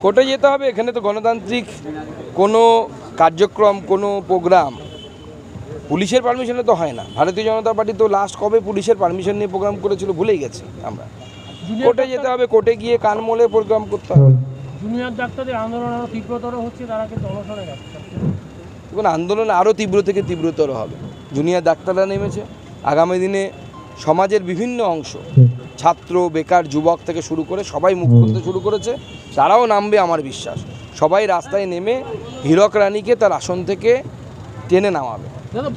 কোর্টে যেতে হবে। এখানে তো গণতান্ত্রিক কোনো কার্যক্রম, কোনো প্রোগ্রাম পুলিশের পারমিশনে তো হয় না। ভারতীয় জনতা পার্টি তো লাস্ট কবে পুলিশের পারমিশন নিয়ে প্রোগ্রাম করেছিল ভুলেই গেছি আমরা। কোর্টে যেতে হবে, কোর্টে গিয়ে কান মলে প্রোগ্রাম করতে হবে। জুনিয়র ডাক্তারদের আন্দোলন আরও তীব্রতর হচ্ছে, তারা কিন্তু অনশনে যাচ্ছে। দেখুন, আন্দোলন আরও তীব্র থেকে তীব্রতর হবে। জুনিয়র ডাক্তাররা নেমেছে। আগামী দিনে সমাজের বিভিন্ন অংশ, ছাত্র, বেকার, যুবক থেকে শুরু করে সবাই মুখ খুলতে শুরু করেছে। তারাও নামবে আমার বিশ্বাস। সবাই রাস্তায় নেমে হীরক রানীকে তার আসন থেকে টেনে নামাবে। দাদা,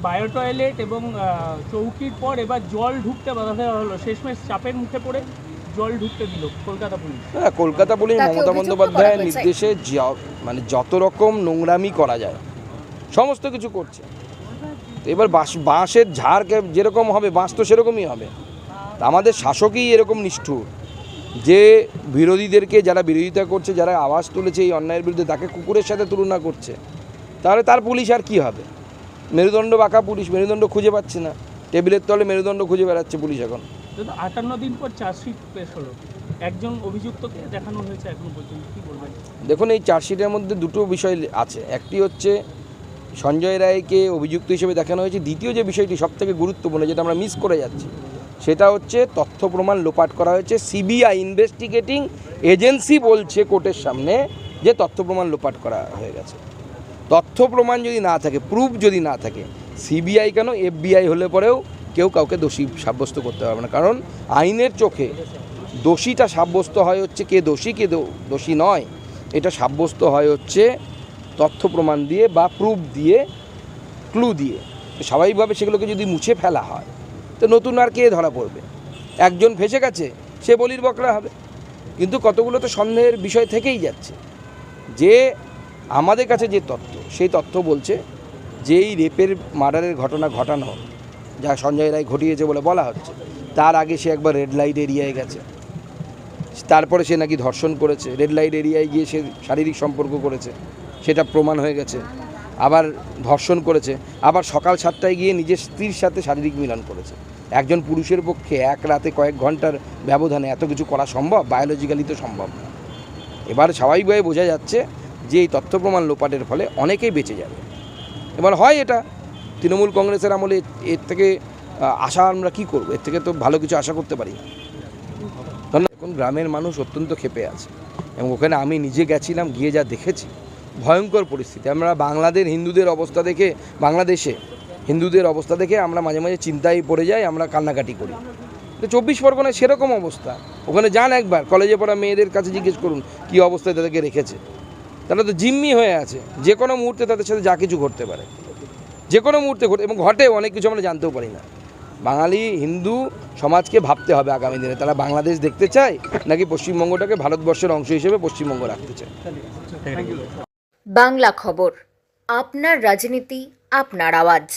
বায়ো টয়লেট এবং চৌকির পর এবার জল ঢুকতে বাধা দেওয়া হলো। শেষমেশ চাপের মুখে পড়ে জল ঢুকতে দিল কলকাতা পুলিশ। হ্যাঁ, কলকাতা পুলিশ মমতা বন্দ্যোপাধ্যায়ের নির্দেশে মানে যত রকম নোংরামি করা যায় সমস্ত কিছু করছে। এবার বাঁশের ঝাড় যেরকম হবে, বাঁশ তো সেরকমই হবে। আমাদের শাসকই এরকম নিষ্ঠুর যে বিরোধীদেরকে, যারা বিরোধিতা করছে, যারা আওয়াজ তুলেছে এই অন্যায়ের বিরুদ্ধে, তাকে কুকুরের সাথে তুলনা করছে। তাহলে তার পুলিশ আর কি হবে? মেরুদণ্ড বাঁকা পুলিশ, মেরুদণ্ড খুঁজে পাচ্ছে না। টেবিলের তলে মেরুদণ্ড খুঁজে বেড়াচ্ছে পুলিশ এখন। 58 দিন পর চার্জশিট পেশ হলো, একজন অভিযুক্তকে দেখানো হয়েছে এখনো পর্যন্ত, কি বলবেন? দেখুন, এই চার্জশিটের মধ্যে দুটো বিষয় আছে। একটি হচ্ছে সঞ্জয় রায়কে অভিযুক্ত হিসেবে দেখানো হয়েছে। দ্বিতীয় যে বিষয়টি সবথেকে গুরুত্বপূর্ণ, যেটা আমরা মিস করে যাচ্ছি, সেটা হচ্ছে তথ্য প্রমাণ লোপাট করা হয়েছে। সিবিআই ইনভেস্টিগেটিং এজেন্সি বলছে কোর্টের সামনে যে তথ্য প্রমাণ লোপাট করা হয়ে গেছে। তথ্য প্রমাণ যদি না থাকে, প্রুফ যদি না থাকে, সিবিআই কেন FBI হলে পরেও কেউ কাউকে দোষী সাব্যস্ত করতে পারবে না। কারণ আইনের চোখে দোষীটা সাব্যস্ত হয় হচ্ছে কে দোষী কে দোষী নয়, এটা সাব্যস্ত হয় হচ্ছে তথ্য প্রমাণ দিয়ে বা প্রুফ দিয়ে, ক্লু দিয়ে। স্বাভাবিকভাবে সেগুলোকে যদি মুছে ফেলা হয় তো নতুন আর কে ধরা পড়বে? একজন ফেসে গেছে, সে বলির বকরা হবে। কিন্তু কতগুলো তো সন্দেহের বিষয় থেকেই যাচ্ছে। যে আমাদের কাছে যে তথ্য, সেই তথ্য বলছে যে এই রেপের মার্ডারের ঘটনা ঘটানো, যা সঞ্জয় রায় ঘটিয়েছে বলে বলা হচ্ছে, তার আগে সে একবার রেড লাইট এরিয়ায় গেছে। তারপরে সে নাকি ধর্ষণ করেছে, রেড লাইট এরিয়ায় গিয়ে সে শারীরিক সম্পর্ক করেছে, সেটা প্রমাণ হয়ে গেছে। আবার ধর্ষণ করেছে, আবার সকাল 7টায় গিয়ে নিজের স্ত্রীর সাথে শারীরিক মিলন করেছে। একজন পুরুষের পক্ষে এক রাতে কয়েক ঘন্টার ব্যবধানে এত কিছু করা সম্ভব? বায়োলজিক্যালি তো সম্ভব না। এবার স্বাভাবিকভাবে বোঝা যাচ্ছে যে এই তথ্য প্রমাণ লোপাটের ফলে অনেকেই বেঁচে যাবে। এবার হয় এটা তৃণমূল কংগ্রেসের আমলে এর থেকে আশা আমরা কী করবো? এর থেকে তো ভালো কিছু আশা করতে পারি। এখন গ্রামের মানুষ অত্যন্ত ক্ষেপে আছে এবং ওখানে আমি নিজে গেছিলাম, গিয়ে যা দেখেছি ভয়ঙ্কর পরিস্থিতি। আমরা বাংলাদেশে হিন্দুদের অবস্থা দেখে আমরা মাঝে মাঝে চিন্তায় পড়ে যাই, আমরা কান্নাকাটি করি। 24 পরগনায় সেরকম অবস্থা। ওখানে যান একবার, কলেজে পড়া মেয়েদের কাছে জিজ্ঞেস করুন কী অবস্থায় তাদেরকে রেখেছে। তারা তো জিম্মি হয়ে আছে, যে কোনো মুহূর্তে তাদের সাথে যা কিছু ঘটতে পারে, যে কোনো মুহূর্তে ঘটে এবং ঘটে। অনেক কিছু আমরা জানতেও পারি না। বাঙালি হিন্দু সমাজকে ভাবতে হবে আগামী দিনে, তারা বাংলাদেশ দেখতে চায় নাকি পশ্চিমবঙ্গটাকে ভারতবর্ষের অংশ হিসেবে পশ্চিমবঙ্গ রাখতে চায়। বাংলা খবর, আপনার রাজনীতি, আপনার আওয়াজ।